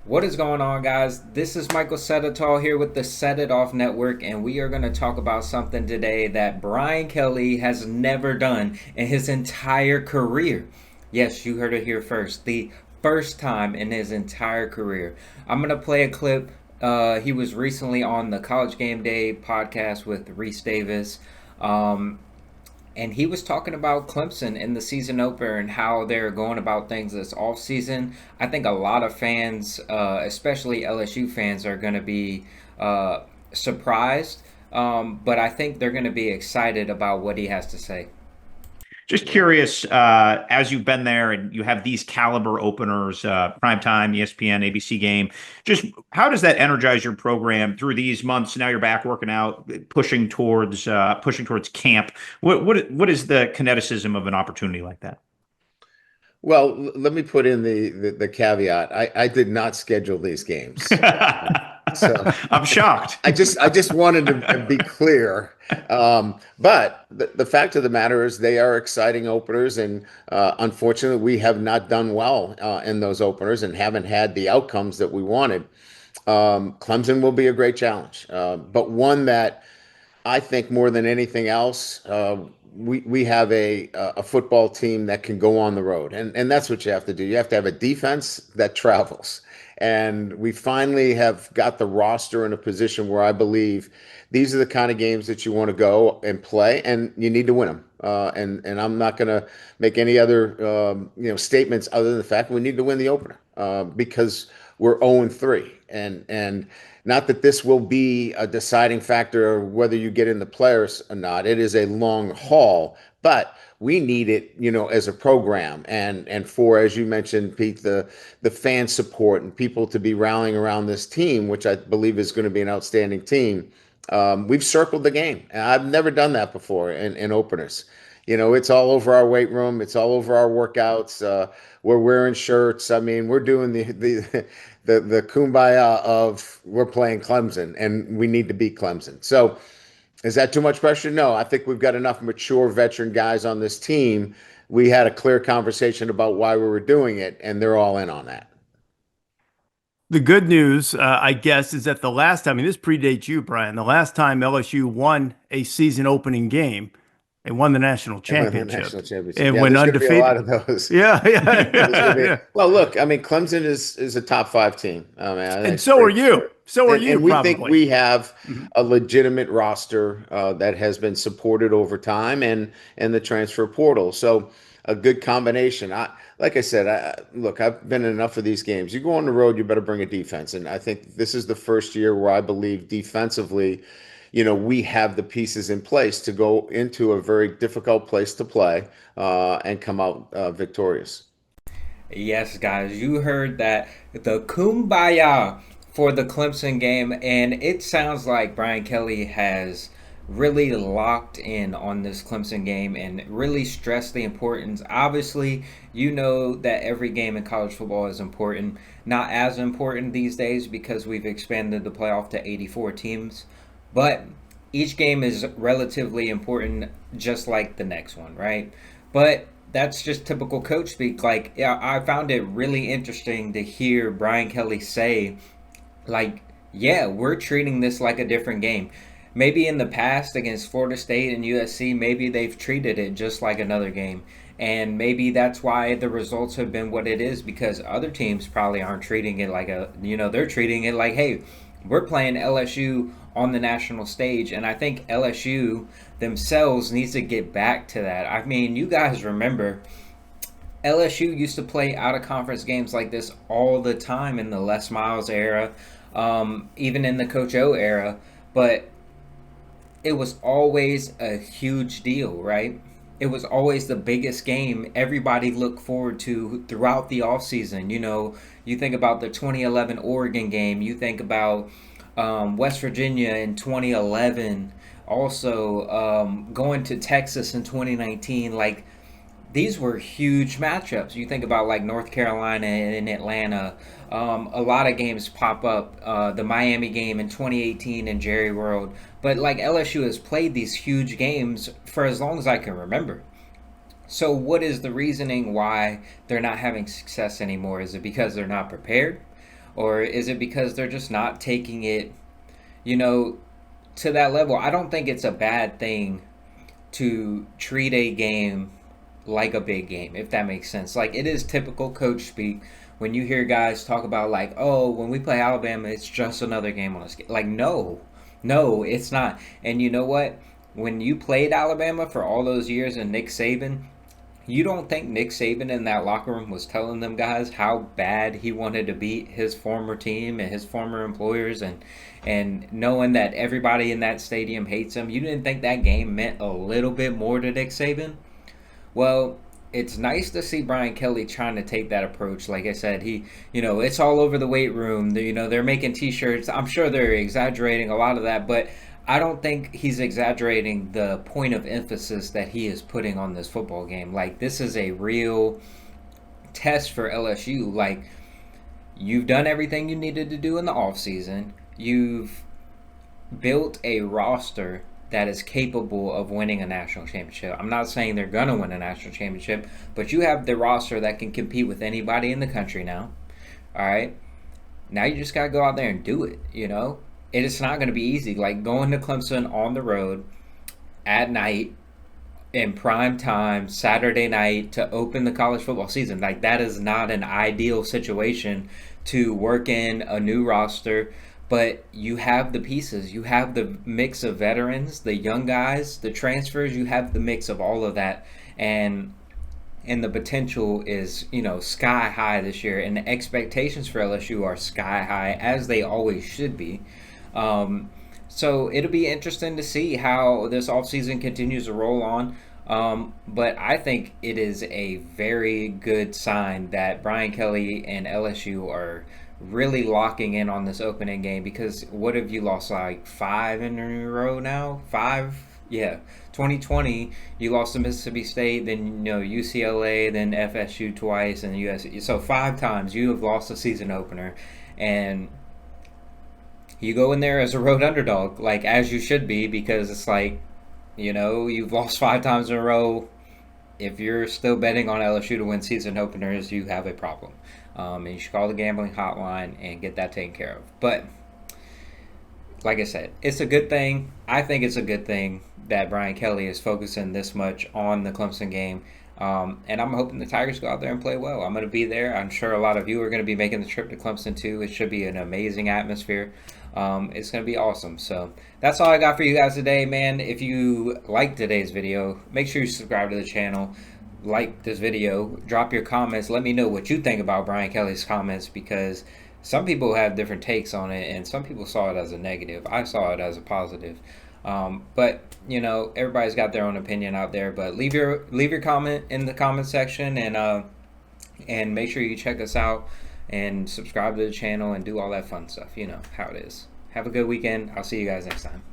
What is going on, guys? This is Michael Sedetall here with the Set It Off Network, and we are going to talk about something today that Brian Kelly has never done in his entire career. Yes, you heard it here first. The first time in his entire career. I'm going to play a clip. He was recently on the College Gameday podcast with Reese Davis. Um, and he was talking about Clemson in the season opener and how they're going about things this off season. I think a lot of fans, especially LSU fans, are going to be surprised, but I think they're going to be excited about what he has to say. Just curious, as you've been there and you have these caliber openers, primetime, ESPN, ABC game, just how does that energize your program through these months? Now you're back working out, pushing towards camp. What is the kineticism of an opportunity like that? Well, let me put in the caveat. I did not schedule these games. So I'm shocked. I just wanted to be clear. But the fact of the matter is they are exciting openers, and unfortunately, we have not done well in those openers and haven't had the outcomes that we wanted. Clemson will be a great challenge, but one that I think more than anything else, we have a football team that can go on the road, and that's what you have to do. You have to have a defense that travels, and we finally have got the roster in a position where I believe these are the kind of games that you want to go and play, and you need to win them. And I'm not going to make any other statements other than the fact we need to win the opener because we're 0-3, and not that this will be a deciding factor of whether you get in the players or not. It is a long haul, but we need it, as a program and for, as you mentioned, Pete, the fan support and people to be rallying around this team, which I believe is going to be an outstanding team. We've circled the game, and I've never done that before in openers. It's all over our weight room. It's all over our workouts. We're wearing shirts. I mean, we're doing the kumbaya of we're playing Clemson and we need to beat Clemson. So is that too much pressure? No, I think we've got enough mature veteran guys on this team. We had a clear conversation about why we were doing it, and they're all in on that. The good news, I guess, is that the last time, and this predates you, Brian, the last time LSU won a season opening game, they won the national And won the national championship championship. and Yeah, went there's going to be a lot undefeated. of those. Yeah, yeah, There's gonna yeah, be, yeah. well, look, I mean, Clemson is a top five team. I mean, I think And it's so are pretty you. clear. So are you, And we think probably. we have Mhm. a legitimate roster that has been supported over time and the transfer portal. So a good combination. Like I said, look, I've been in enough of these games. You go on the road, you better bring a defense. And I think this is the first year where I believe defensively, we have the pieces in place to go into a very difficult place to play and come out victorious. Yes, guys, you heard that the kumbaya for the Clemson game, and it sounds like Brian Kelly has really locked in on this Clemson game and really stressed the importance. Obviously, you know that every game in college football is important. Not as important these days because we've expanded the playoff to 84 teams, but each game is relatively important, just like the next one, right? But that's just typical coach speak. Like, yeah, I found it really interesting to hear Brian Kelly say, like, yeah, we're treating this like a different game. Maybe in the past against Florida State and USC, maybe they've treated it just like another game. And maybe that's why the results have been what it is because other teams probably aren't treating it like they're treating it like, hey, we're playing LSU on the national stage. And I think LSU themselves needs to get back to that. I mean, you guys remember LSU used to play out of conference games like this all the time in the Les Miles era, even in the Coach O era. But it was always a huge deal, right? It was always the biggest game everybody looked forward to throughout the offseason. You think about the 2011 Oregon game, you think about West Virginia in 2011, also going to Texas in 2019. Like, these were huge matchups. You think about like North Carolina and Atlanta. A lot of games pop up. The Miami game in 2018 in Jerry World. But like LSU has played these huge games for as long as I can remember. So what is the reasoning why they're not having success anymore? Is it because they're not prepared? Or is it because they're just not taking it, you know, to that level? I don't think it's a bad thing to treat a game like a big game, if that makes sense. Like, it is typical coach speak when you hear guys talk about, like, oh, when we play Alabama, it's just another game on a scale. Like, no, it's not. And you know what? When you played Alabama for all those years and Nick Saban, you don't think Nick Saban in that locker room was telling them guys how bad he wanted to beat his former team and his former employers, and knowing that everybody in that stadium hates him? You didn't think that game meant a little bit more to Nick Saban? Well, it's nice to see Brian Kelly trying to take that approach. Like I said, it's all over the weight room. They're making T-shirts. I'm sure they're exaggerating a lot of that, but I don't think he's exaggerating the point of emphasis that he is putting on this football game. Like, this is a real test for LSU. Like, you've done everything you needed to do in the offseason. You've built a roster that is capable of winning a national championship. I'm not saying they're going to win a national championship, but you have the roster that can compete with anybody in the country now. All right? Now you just got to go out there and do it, It's not going to be easy. Like, going to Clemson on the road at night in prime time, Saturday night, to open the college football season. Like, that is not an ideal situation to work in a new roster. But you have the pieces. You have the mix of veterans, the young guys, the transfers. You have the mix of all of that. And the potential is, sky high this year. And the expectations for LSU are sky high, as they always should be. So it'll be interesting to see how this offseason continues to roll on. But I think it is a very good sign that Brian Kelly and LSU are really locking in on this opening game, because what have you lost, like 5 in a row now? 5? Yeah. 2020, you lost to Mississippi State, then UCLA, then FSU twice, and USC. So 5 times you have lost a season opener, and you go in there as a road underdog, like, as you should be, because it's like, you've lost 5 times in a row. If you're still betting on LSU to win season openers, you have a problem. And you should call the gambling hotline and get that taken care of. But like I said, it's a good thing. I think it's a good thing that Brian Kelly is focusing this much on the Clemson game. And I'm hoping the Tigers go out there and play well. I'm going to be there. I'm sure a lot of you are going to be making the trip to Clemson too. It should be an amazing atmosphere. It's going to be awesome. So that's all I got for you guys today, man. If you liked today's video, make sure you subscribe to the channel. Like this video, drop your comments, let me know what you think about Brian Kelly's comments, because some people have different takes on it and some people saw it as a negative. I saw it as a positive. But everybody's got their own opinion out there. But leave your comment in the comment section, and make sure you check us out and subscribe to the channel and do all that fun stuff. You know how it is. Have a good weekend. I'll see you guys next time.